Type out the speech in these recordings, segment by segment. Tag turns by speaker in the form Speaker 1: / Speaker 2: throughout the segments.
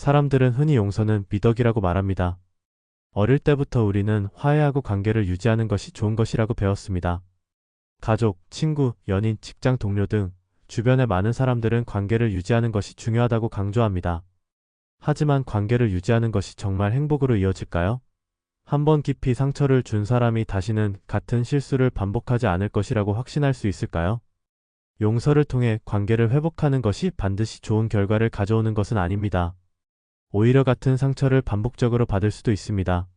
Speaker 1: 사람들은 흔히 용서는 미덕이라고 말합니다. 어릴 때부터 우리는 화해하고 관계를 유지하는 것이 좋은 것이라고 배웠습니다. 가족, 친구, 연인, 직장 동료 등 주변의 많은 사람들은 관계를 유지하는 것이 중요하다고 강조합니다. 하지만 관계를 유지하는 것이 정말 행복으로 이어질까요? 한번 깊이 상처를 준 사람이 다시는 같은 실수를 반복하지 않을 것이라고 확신할 수 있을까요? 용서를 통해 관계를 회복하는 것이 반드시 좋은 결과를 가져오는 것은 아닙니다. 오히려 같은 상처를 반복적으로 받을 수도 있습니다.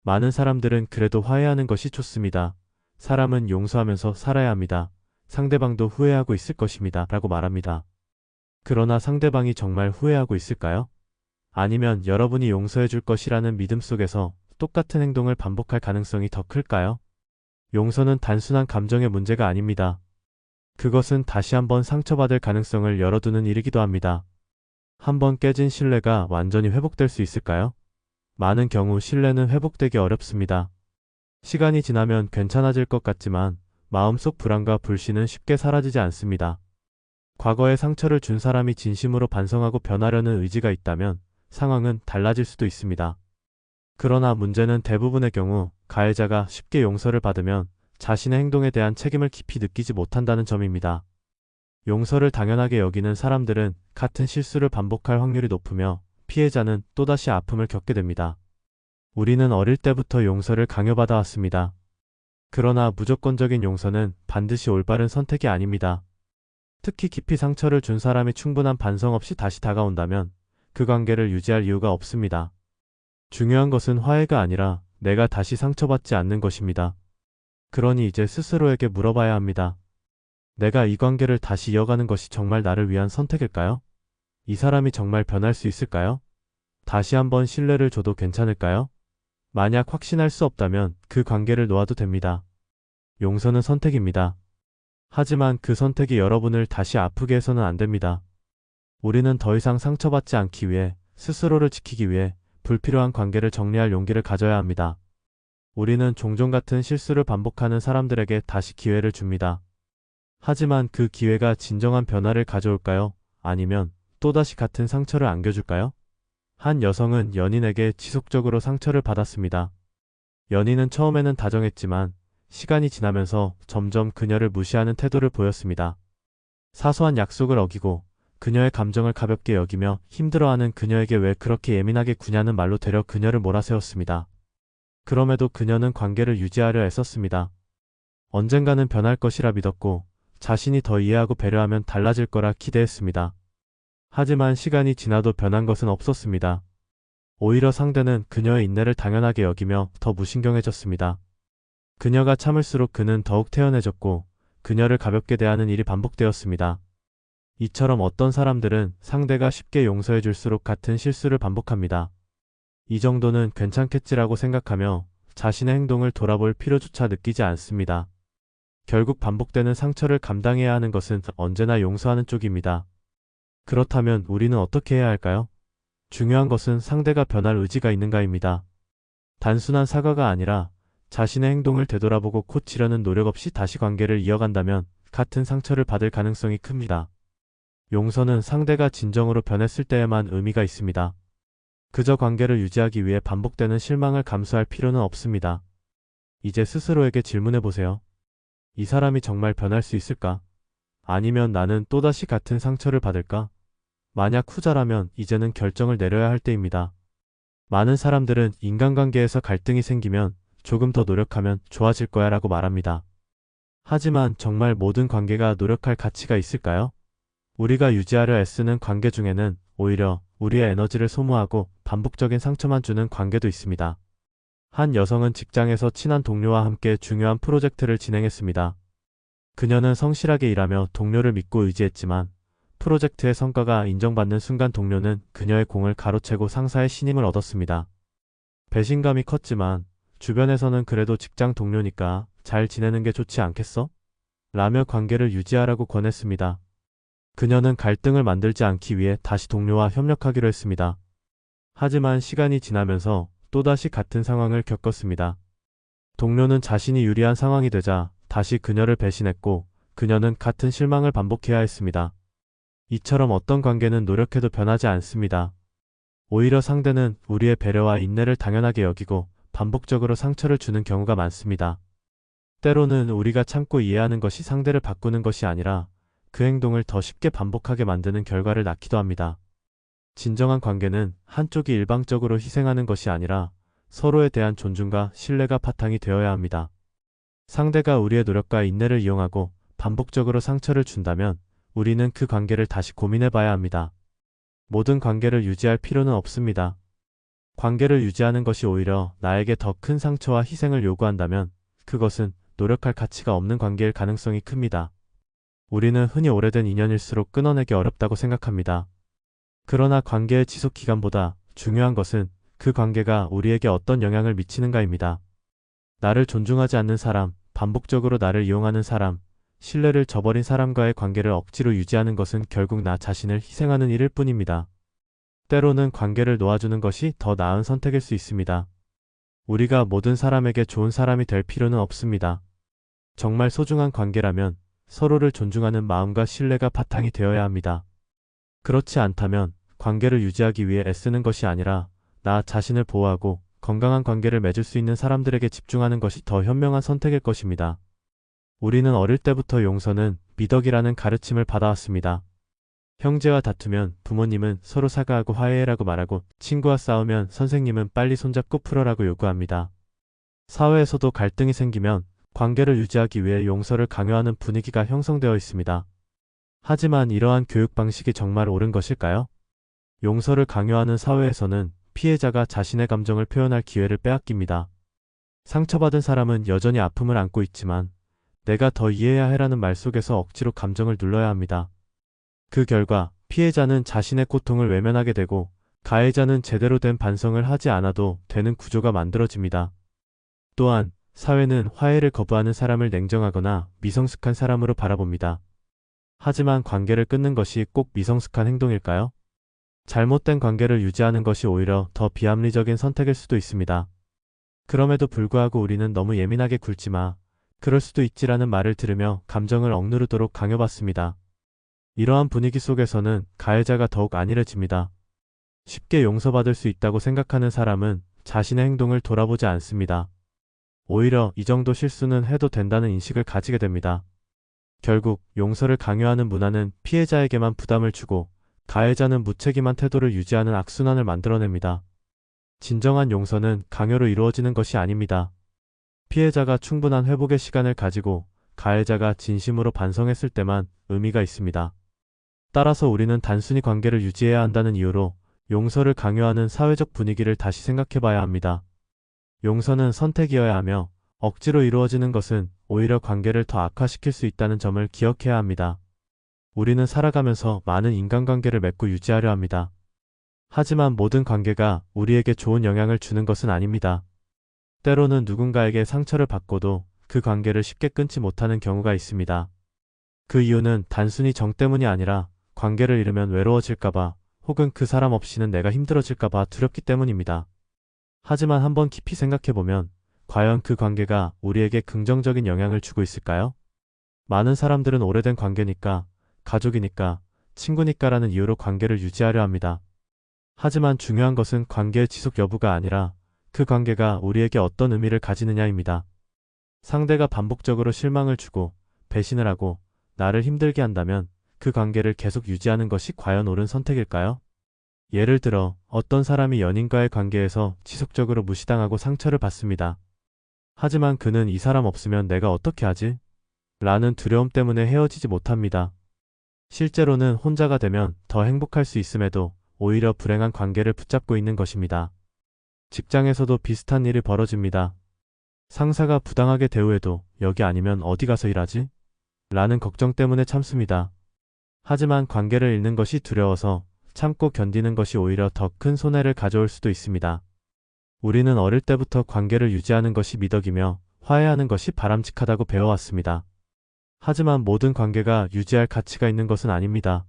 Speaker 1: 많은 사람들은 그래도 화해하는 것이 좋습니다. 사람은 용서하면서 살아야 합니다. 상대방도 후회하고 있을 것입니다. 라고 말합니다. 그러나 상대방이 정말 후회하고 있을까요? 아니면 여러분이 용서해 줄 것이라는 믿음 속에서 똑같은 행동을 반복할 가능성이 더 클까요? 용서는 단순한 감정의 문제가 아닙니다. 그것은 다시 한번 상처받을 가능성을 열어두는 일이기도 합니다. 한번 깨진 신뢰가 완전히 회복될 수 있을까요? 많은 경우 신뢰는 회복되기 어렵습니다. 시간이 지나면 괜찮아질 것 같지만 마음속 불안과 불신은 쉽게 사라지지 않습니다. 과거에 상처를 준 사람이 진심으로 반성하고 변하려는 의지가 있다면 상황은 달라질 수도 있습니다. 그러나 문제는 대부분의 경우 가해자가 쉽게 용서를 받으면 자신의 행동에 대한 책임을 깊이 느끼지 못한다는 점입니다. 용서를 당연하게 여기는 사람들은 같은 실수를 반복할 확률이 높으며 피해자는 또다시 아픔을 겪게 됩니다. 우리는 어릴 때부터 용서를 강요받아 왔습니다. 그러나 무조건적인 용서는 반드시 올바른 선택이 아닙니다. 특히 깊이 상처를 준 사람이 충분한 반성 없이 다시 다가온다면 그 관계를 유지할 이유가 없습니다. 중요한 것은 화해가 아니라 내가 다시 상처받지 않는 것입니다. 그러니 이제 스스로에게 물어봐야 합니다. 내가 이 관계를 다시 이어가는 것이 정말 나를 위한 선택일까요? 이 사람이 정말 변할 수 있을까요? 다시 한번 신뢰를 줘도 괜찮을까요? 만약 확신할 수 없다면 그 관계를 놓아도 됩니다. 용서는 선택입니다. 하지만 그 선택이 여러분을 다시 아프게 해서는 안 됩니다. 우리는 더 이상 상처받지 않기 위해 스스로를 지키기 위해 불필요한 관계를 정리할 용기를 가져야 합니다. 우리는 종종 같은 실수를 반복하는 사람들에게 다시 기회를 줍니다. 하지만 그 기회가 진정한 변화를 가져올까요? 아니면 또다시 같은 상처를 안겨줄까요? 한 여성은 연인에게 지속적으로 상처를 받았습니다. 연인은 처음에는 다정했지만 시간이 지나면서 점점 그녀를 무시하는 태도를 보였습니다. 사소한 약속을 어기고 그녀의 감정을 가볍게 여기며 힘들어하는 그녀에게 왜 그렇게 예민하게 구냐는 말로 되려 그녀를 몰아세웠습니다. 그럼에도 그녀는 관계를 유지하려 애썼습니다. 언젠가는 변할 것이라 믿었고 자신이 더 이해하고 배려하면 달라질 거라 기대했습니다. 하지만 시간이 지나도 변한 것은 없었습니다. 오히려 상대는 그녀의 인내를 당연하게 여기며 더 무신경해졌습니다. 그녀가 참을수록 그는 더욱 태연해졌고 그녀를 가볍게 대하는 일이 반복되었습니다. 이처럼 어떤 사람들은 상대가 쉽게 용서해 줄수록 같은 실수를 반복합니다. 이 정도는 괜찮겠지라고 생각하며 자신의 행동을 돌아볼 필요조차 느끼지 않습니다. 결국 반복되는 상처를 감당해야 하는 것은 언제나 용서하는 쪽입니다. 그렇다면 우리는 어떻게 해야 할까요? 중요한 것은 상대가 변할 의지가 있는가입니다. 단순한 사과가 아니라 자신의 행동을 되돌아보고 고치려는 노력 없이 다시 관계를 이어간다면 같은 상처를 받을 가능성이 큽니다. 용서는 상대가 진정으로 변했을 때에만 의미가 있습니다. 그저 관계를 유지하기 위해 반복되는 실망을 감수할 필요는 없습니다. 이제 스스로에게 질문해보세요. 이 사람이 정말 변할 수 있을까? 아니면 나는 또다시 같은 상처를 받을까? 만약 후자라면 이제는 결정을 내려야 할 때입니다. 많은 사람들은 인간관계에서 갈등이 생기면 조금 더 노력하면 좋아질 거야 라고 말합니다. 하지만 정말 모든 관계가 노력할 가치가 있을까요? 우리가 유지하려 애쓰는 관계 중에는 오히려 우리의 에너지를 소모하고 반복적인 상처만 주는 관계도 있습니다. 한 여성은 직장에서 친한 동료와 함께 중요한 프로젝트를 진행했습니다. 그녀는 성실하게 일하며 동료를 믿고 의지했지만 프로젝트의 성과가 인정받는 순간 동료는 그녀의 공을 가로채고 상사의 신임을 얻었습니다. 배신감이 컸지만 주변에서는 그래도 직장 동료니까 잘 지내는 게 좋지 않겠어? 라며 관계를 유지하라고 권했습니다. 그녀는 갈등을 만들지 않기 위해 다시 동료와 협력하기로 했습니다. 하지만 시간이 지나면서 또다시 같은 상황을 겪었습니다. 동료는 자신이 유리한 상황이 되자 다시 그녀를 배신했고 그녀는 같은 실망을 반복해야 했습니다. 이처럼 어떤 관계는 노력해도 변하지 않습니다. 오히려 상대는 우리의 배려와 인내를 당연하게 여기고 반복적으로 상처를 주는 경우가 많습니다. 때로는 우리가 참고 이해하는 것이 상대를 바꾸는 것이 아니라 그 행동을 더 쉽게 반복하게 만드는 결과를 낳기도 합니다. 진정한 관계는 한쪽이 일방적으로 희생하는 것이 아니라 서로에 대한 존중과 신뢰가 바탕이 되어야 합니다. 상대가 우리의 노력과 인내를 이용하고 반복적으로 상처를 준다면 우리는 그 관계를 다시 고민해 봐야 합니다. 모든 관계를 유지할 필요는 없습니다. 관계를 유지하는 것이 오히려 나에게 더 큰 상처와 희생을 요구한다면 그것은 노력할 가치가 없는 관계일 가능성이 큽니다. 우리는 흔히 오래된 인연일수록 끊어내기 어렵다고 생각합니다. 그러나 관계의 지속 기간보다 중요한 것은 그 관계가 우리에게 어떤 영향을 미치는가입니다. 나를 존중하지 않는 사람, 반복적으로 나를 이용하는 사람, 신뢰를 저버린 사람과의 관계를 억지로 유지하는 것은 결국 나 자신을 희생하는 일일 뿐입니다. 때로는 관계를 놓아주는 것이 더 나은 선택일 수 있습니다. 우리가 모든 사람에게 좋은 사람이 될 필요는 없습니다. 정말 소중한 관계라면 서로를 존중하는 마음과 신뢰가 바탕이 되어야 합니다. 그렇지 않다면 관계를 유지하기 위해 애쓰는 것이 아니라 나 자신을 보호하고 건강한 관계를 맺을 수 있는 사람들에게 집중하는 것이 더 현명한 선택일 것입니다. 우리는 어릴 때부터 용서는 미덕이라는 가르침을 받아왔습니다. 형제와 다투면 부모님은 서로 사과하고 화해해라고 말하고 친구와 싸우면 선생님은 빨리 손잡고 풀어라고 요구합니다. 사회에서도 갈등이 생기면 관계를 유지하기 위해 용서를 강요하는 분위기가 형성되어 있습니다. 하지만 이러한 교육 방식이 정말 옳은 것일까요? 용서를 강요하는 사회에서는 피해자가 자신의 감정을 표현할 기회를 빼앗깁니다. 상처받은 사람은 여전히 아픔을 안고 있지만 내가 더 이해해야 해라는 말 속에서 억지로 감정을 눌러야 합니다. 그 결과 피해자는 자신의 고통을 외면하게 되고 가해자는 제대로 된 반성을 하지 않아도 되는 구조가 만들어집니다. 또한 사회는 화해를 거부하는 사람을 냉정하거나 미성숙한 사람으로 바라봅니다. 하지만 관계를 끊는 것이 꼭 미성숙한 행동일까요? 잘못된 관계를 유지하는 것이 오히려 더 비합리적인 선택일 수도 있습니다. 그럼에도 불구하고 우리는 너무 예민하게 굴지 마, 그럴 수도 있지라는 말을 들으며 감정을 억누르도록 강요받습니다. 이러한 분위기 속에서는 가해자가 더욱 안일해집니다. 쉽게 용서받을 수 있다고 생각하는 사람은 자신의 행동을 돌아보지 않습니다. 오히려 이 정도 실수는 해도 된다는 인식을 가지게 됩니다. 결국 용서를 강요하는 문화는 피해자에게만 부담을 주고 가해자는 무책임한 태도를 유지하는 악순환을 만들어냅니다. 진정한 용서는 강요로 이루어지는 것이 아닙니다. 피해자가 충분한 회복의 시간을 가지고 가해자가 진심으로 반성했을 때만 의미가 있습니다. 따라서 우리는 단순히 관계를 유지해야 한다는 이유로 용서를 강요하는 사회적 분위기를 다시 생각해봐야 합니다. 용서는 선택이어야 하며 억지로 이루어지는 것은 오히려 관계를 더 악화시킬 수 있다는 점을 기억해야 합니다. 우리는 살아가면서 많은 인간관계를 맺고 유지하려 합니다. 하지만 모든 관계가 우리에게 좋은 영향을 주는 것은 아닙니다. 때로는 누군가에게 상처를 받고도 그 관계를 쉽게 끊지 못하는 경우가 있습니다. 그 이유는 단순히 정 때문이 아니라 관계를 잃으면 외로워질까봐 혹은 그 사람 없이는 내가 힘들어질까봐 두렵기 때문입니다. 하지만 한번 깊이 생각해보면 과연 그 관계가 우리에게 긍정적인 영향을 주고 있을까요? 많은 사람들은 오래된 관계니까, 가족이니까, 친구니까라는 이유로 관계를 유지하려 합니다. 하지만 중요한 것은 관계의 지속 여부가 아니라 그 관계가 우리에게 어떤 의미를 가지느냐입니다. 상대가 반복적으로 실망을 주고 배신을 하고 나를 힘들게 한다면 그 관계를 계속 유지하는 것이 과연 옳은 선택일까요? 예를 들어 어떤 사람이 연인과의 관계에서 지속적으로 무시당하고 상처를 받습니다. 하지만 그는 이 사람 없으면 내가 어떻게 하지? 라는 두려움 때문에 헤어지지 못합니다. 실제로는 혼자가 되면 더 행복할 수 있음에도 오히려 불행한 관계를 붙잡고 있는 것입니다. 직장에서도 비슷한 일이 벌어집니다. 상사가 부당하게 대우해도 여기 아니면 어디 가서 일하지? 라는 걱정 때문에 참습니다. 하지만 관계를 잃는 것이 두려워서 참고 견디는 것이 오히려 더 큰 손해를 가져올 수도 있습니다. 우리는 어릴 때부터 관계를 유지하는 것이 미덕이며 화해하는 것이 바람직하다고 배워왔습니다. 하지만 모든 관계가 유지할 가치가 있는 것은 아닙니다.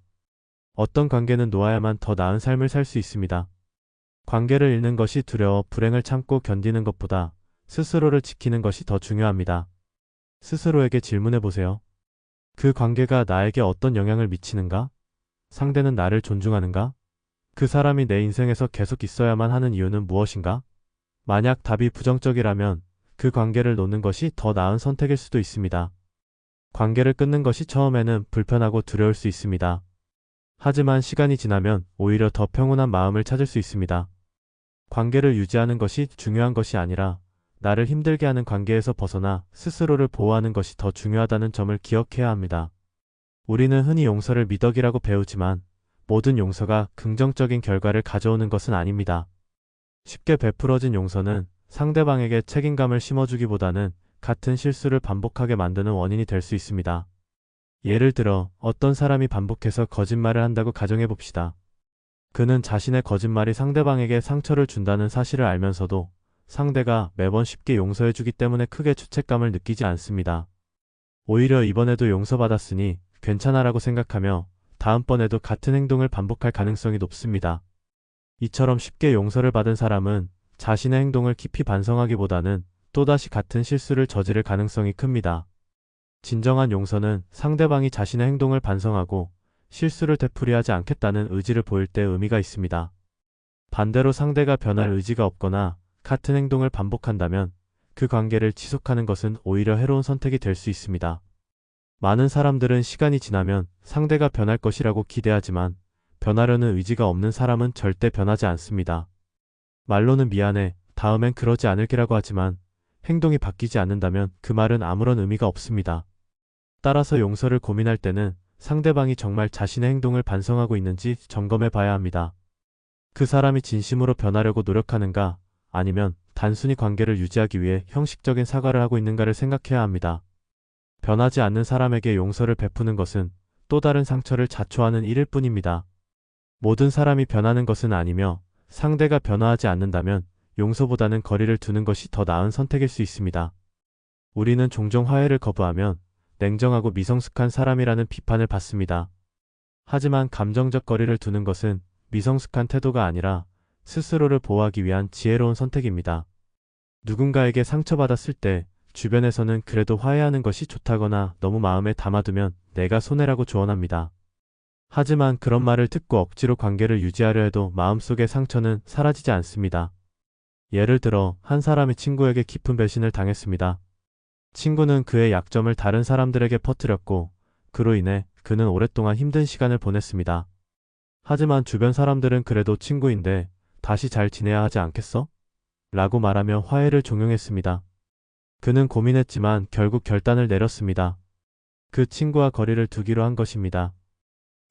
Speaker 1: 어떤 관계는 놓아야만 더 나은 삶을 살 수 있습니다. 관계를 잃는 것이 두려워 불행을 참고 견디는 것보다 스스로를 지키는 것이 더 중요합니다. 스스로에게 질문해보세요. 그 관계가 나에게 어떤 영향을 미치는가? 상대는 나를 존중하는가? 그 사람이 내 인생에서 계속 있어야만 하는 이유는 무엇인가? 만약 답이 부정적이라면 그 관계를 놓는 것이 더 나은 선택일 수도 있습니다. 관계를 끊는 것이 처음에는 불편하고 두려울 수 있습니다. 하지만 시간이 지나면 오히려 더 평온한 마음을 찾을 수 있습니다. 관계를 유지하는 것이 중요한 것이 아니라 나를 힘들게 하는 관계에서 벗어나 스스로를 보호하는 것이 더 중요하다는 점을 기억해야 합니다. 우리는 흔히 용서를 미덕이라고 배우지만 모든 용서가 긍정적인 결과를 가져오는 것은 아닙니다. 쉽게 베풀어진 용서는 상대방에게 책임감을 심어주기보다는 같은 실수를 반복하게 만드는 원인이 될 수 있습니다. 예를 들어 어떤 사람이 반복해서 거짓말을 한다고 가정해 봅시다. 그는 자신의 거짓말이 상대방에게 상처를 준다는 사실을 알면서도 상대가 매번 쉽게 용서해주기 때문에 크게 죄책감을 느끼지 않습니다. 오히려 이번에도 용서받았으니 괜찮아라고 생각하며 다음번에도 같은 행동을 반복할 가능성이 높습니다. 이처럼 쉽게 용서를 받은 사람은 자신의 행동을 깊이 반성하기보다는 또다시 같은 실수를 저지를 가능성이 큽니다. 진정한 용서는 상대방이 자신의 행동을 반성하고 실수를 되풀이하지 않겠다는 의지를 보일 때 의미가 있습니다. 반대로 상대가 변할 의지가 없거나 같은 행동을 반복한다면 그 관계를 지속하는 것은 오히려 해로운 선택이 될 수 있습니다. 많은 사람들은 시간이 지나면 상대가 변할 것이라고 기대하지만 변하려는 의지가 없는 사람은 절대 변하지 않습니다. 말로는 미안해, 다음엔 그러지 않을게라고 하지만 행동이 바뀌지 않는다면 그 말은 아무런 의미가 없습니다. 따라서 용서를 고민할 때는 상대방이 정말 자신의 행동을 반성하고 있는지 점검해 봐야 합니다. 그 사람이 진심으로 변하려고 노력하는가, 아니면 단순히 관계를 유지하기 위해 형식적인 사과를 하고 있는가를 생각해야 합니다. 변하지 않는 사람에게 용서를 베푸는 것은 또 다른 상처를 자초하는 일일 뿐입니다. 모든 사람이 변하는 것은 아니며 상대가 변화하지 않는다면 용서보다는 거리를 두는 것이 더 나은 선택일 수 있습니다. 우리는 종종 화해를 거부하면 냉정하고 미성숙한 사람이라는 비판을 받습니다. 하지만 감정적 거리를 두는 것은 미성숙한 태도가 아니라 스스로를 보호하기 위한 지혜로운 선택입니다. 누군가에게 상처받았을 때 주변에서는 그래도 화해하는 것이 좋다거나 너무 마음에 담아두면 내가 손해라고 조언합니다. 하지만 그런 말을 듣고 억지로 관계를 유지하려 해도 마음속의 상처는 사라지지 않습니다. 예를 들어 한 사람이 친구에게 깊은 배신을 당했습니다. 친구는 그의 약점을 다른 사람들에게 퍼뜨렸고 그로 인해 그는 오랫동안 힘든 시간을 보냈습니다. 하지만 주변 사람들은 그래도 친구인데 다시 잘 지내야 하지 않겠어? 라고 말하며 화해를 종용했습니다. 그는 고민했지만 결국 결단을 내렸습니다. 그 친구와 거리를 두기로 한 것입니다.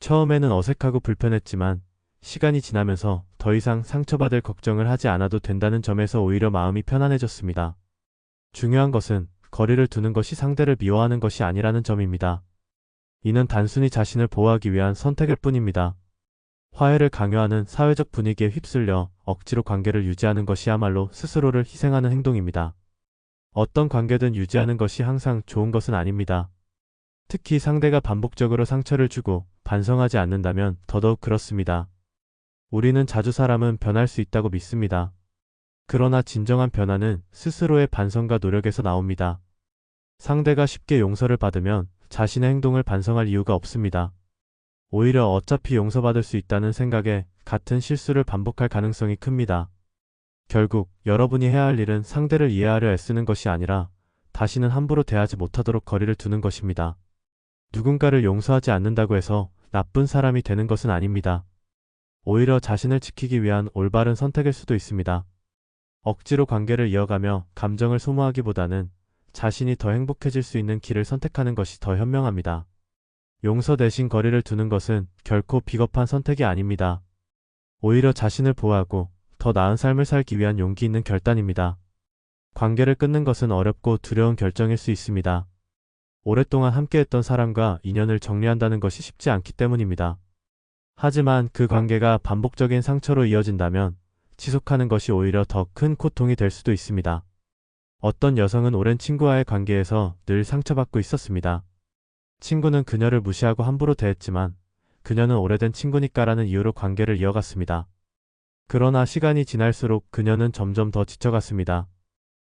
Speaker 1: 처음에는 어색하고 불편했지만 시간이 지나면서 더 이상 상처받을 걱정을 하지 않아도 된다는 점에서 오히려 마음이 편안해졌습니다. 중요한 것은 거리를 두는 것이 상대를 미워하는 것이 아니라는 점입니다. 이는 단순히 자신을 보호하기 위한 선택일 뿐입니다. 화해를 강요하는 사회적 분위기에 휩쓸려 억지로 관계를 유지하는 것이야말로 스스로를 희생하는 행동입니다. 어떤 관계든 유지하는 것이 항상 좋은 것은 아닙니다. 특히 상대가 반복적으로 상처를 주고 반성하지 않는다면 더더욱 그렇습니다. 우리는 자주 사람은 변할 수 있다고 믿습니다. 그러나 진정한 변화는 스스로의 반성과 노력에서 나옵니다. 상대가 쉽게 용서를 받으면 자신의 행동을 반성할 이유가 없습니다. 오히려 어차피 용서받을 수 있다는 생각에 같은 실수를 반복할 가능성이 큽니다. 결국 여러분이 해야 할 일은 상대를 이해하려 애쓰는 것이 아니라 다시는 함부로 대하지 못하도록 거리를 두는 것입니다. 누군가를 용서하지 않는다고 해서 나쁜 사람이 되는 것은 아닙니다. 오히려 자신을 지키기 위한 올바른 선택일 수도 있습니다. 억지로 관계를 이어가며 감정을 소모하기보다는 자신이 더 행복해질 수 있는 길을 선택하는 것이 더 현명합니다. 용서 대신 거리를 두는 것은 결코 비겁한 선택이 아닙니다. 오히려 자신을 보호하고 더 나은 삶을 살기 위한 용기 있는 결단입니다. 관계를 끊는 것은 어렵고 두려운 결정일 수 있습니다. 오랫동안 함께했던 사람과 인연을 정리한다는 것이 쉽지 않기 때문입니다. 하지만 그 관계가 반복적인 상처로 이어진다면 지속하는 것이 오히려 더 큰 고통이 될 수도 있습니다. 어떤 여성은 오랜 친구와의 관계에서 늘 상처받고 있었습니다. 친구는 그녀를 무시하고 함부로 대했지만 그녀는 오래된 친구니까라는 이유로 관계를 이어갔습니다. 그러나 시간이 지날수록 그녀는 점점 더 지쳐갔습니다.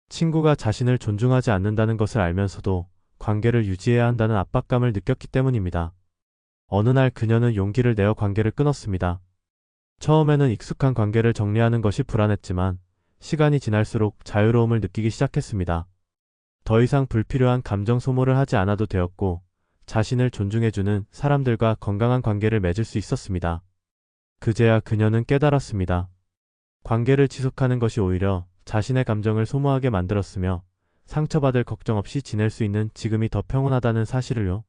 Speaker 1: 친구가 자신을 존중하지 않는다는 것을 알면서도 관계를 유지해야 한다는 압박감을 느꼈기 때문입니다. 어느 날 그녀는 용기를 내어 관계를 끊었습니다. 처음에는 익숙한 관계를 정리하는 것이 불안했지만 시간이 지날수록 자유로움을 느끼기 시작했습니다. 더 이상 불필요한 감정 소모를 하지 않아도 되었고 자신을 존중해주는 사람들과 건강한 관계를 맺을 수 있었습니다. 그제야 그녀는 깨달았습니다. 관계를 지속하는 것이 오히려 자신의 감정을 소모하게 만들었으며 상처받을 걱정 없이 지낼 수 있는 지금이 더 평온하다는 사실을요.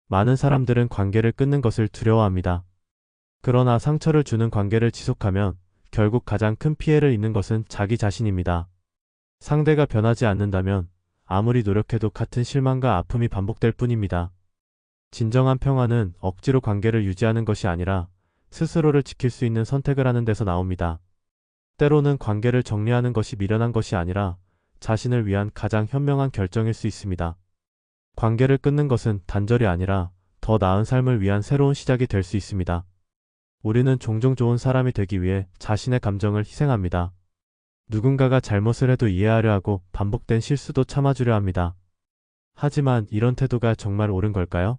Speaker 1: 많은 사람들은 관계를 끊는 것을 두려워합니다. 그러나 상처를 주는 관계를 지속하면 결국 가장 큰 피해를 입는 것은 자기 자신입니다. 상대가 변하지 않는다면 아무리 노력해도 같은 실망과 아픔이 반복될 뿐입니다. 진정한 평화는 억지로 관계를 유지하는 것이 아니라 스스로를 지킬 수 있는 선택을 하는 데서 나옵니다. 때로는 관계를 정리하는 것이 미련한 것이 아니라 자신을 위한 가장 현명한 결정일 수 있습니다. 관계를 끊는 것은 단절이 아니라 더 나은 삶을 위한 새로운 시작이 될 수 있습니다. 우리는 종종 좋은 사람이 되기 위해 자신의 감정을 희생합니다. 누군가가 잘못을 해도 이해하려 하고 반복된 실수도 참아주려 합니다. 하지만 이런 태도가 정말 옳은 걸까요?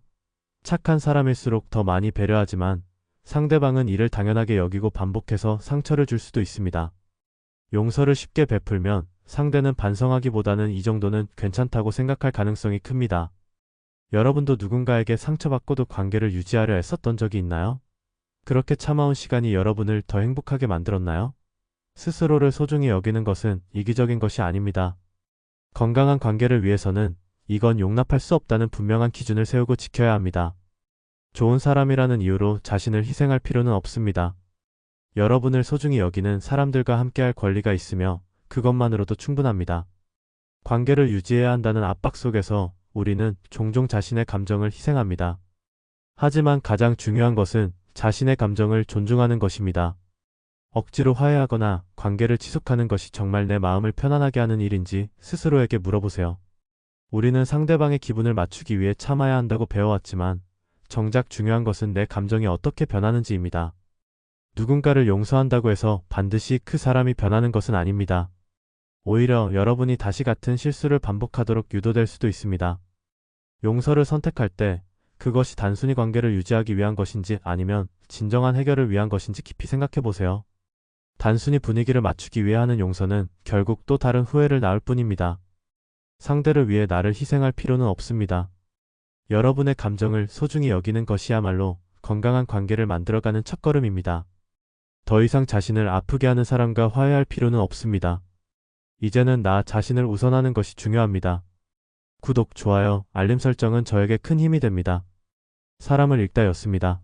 Speaker 1: 착한 사람일수록 더 많이 배려하지만 상대방은 이를 당연하게 여기고 반복해서 상처를 줄 수도 있습니다. 용서를 쉽게 베풀면 상대는 반성하기보다는 이 정도는 괜찮다고 생각할 가능성이 큽니다. 여러분도 누군가에게 상처받고도 관계를 유지하려 애썼던 적이 있나요? 그렇게 참아온 시간이 여러분을 더 행복하게 만들었나요? 스스로를 소중히 여기는 것은 이기적인 것이 아닙니다. 건강한 관계를 위해서는 이건 용납할 수 없다는 분명한 기준을 세우고 지켜야 합니다. 좋은 사람이라는 이유로 자신을 희생할 필요는 없습니다. 여러분을 소중히 여기는 사람들과 함께할 권리가 있으며 그것만으로도 충분합니다. 관계를 유지해야 한다는 압박 속에서 우리는 종종 자신의 감정을 희생합니다. 하지만 가장 중요한 것은 자신의 감정을 존중하는 것입니다. 억지로 화해하거나 관계를 지속하는 것이 정말 내 마음을 편안하게 하는 일인지 스스로에게 물어보세요. 우리는 상대방의 기분을 맞추기 위해 참아야 한다고 배워왔지만 정작 중요한 것은 내 감정이 어떻게 변하는지입니다. 누군가를 용서한다고 해서 반드시 그 사람이 변하는 것은 아닙니다. 오히려 여러분이 다시 같은 실수를 반복하도록 유도될 수도 있습니다. 용서를 선택할 때 그것이 단순히 관계를 유지하기 위한 것인지 아니면 진정한 해결을 위한 것인지 깊이 생각해 보세요. 단순히 분위기를 맞추기 위해 하는 용서는 결국 또 다른 후회를 낳을 뿐입니다. 상대를 위해 나를 희생할 필요는 없습니다. 여러분의 감정을 소중히 여기는 것이야말로 건강한 관계를 만들어가는 첫걸음입니다. 더 이상 자신을 아프게 하는 사람과 화해할 필요는 없습니다. 이제는 나 자신을 우선하는 것이 중요합니다. 구독, 좋아요, 알림 설정은 저에게 큰 힘이 됩니다. 사람을 읽다였습니다.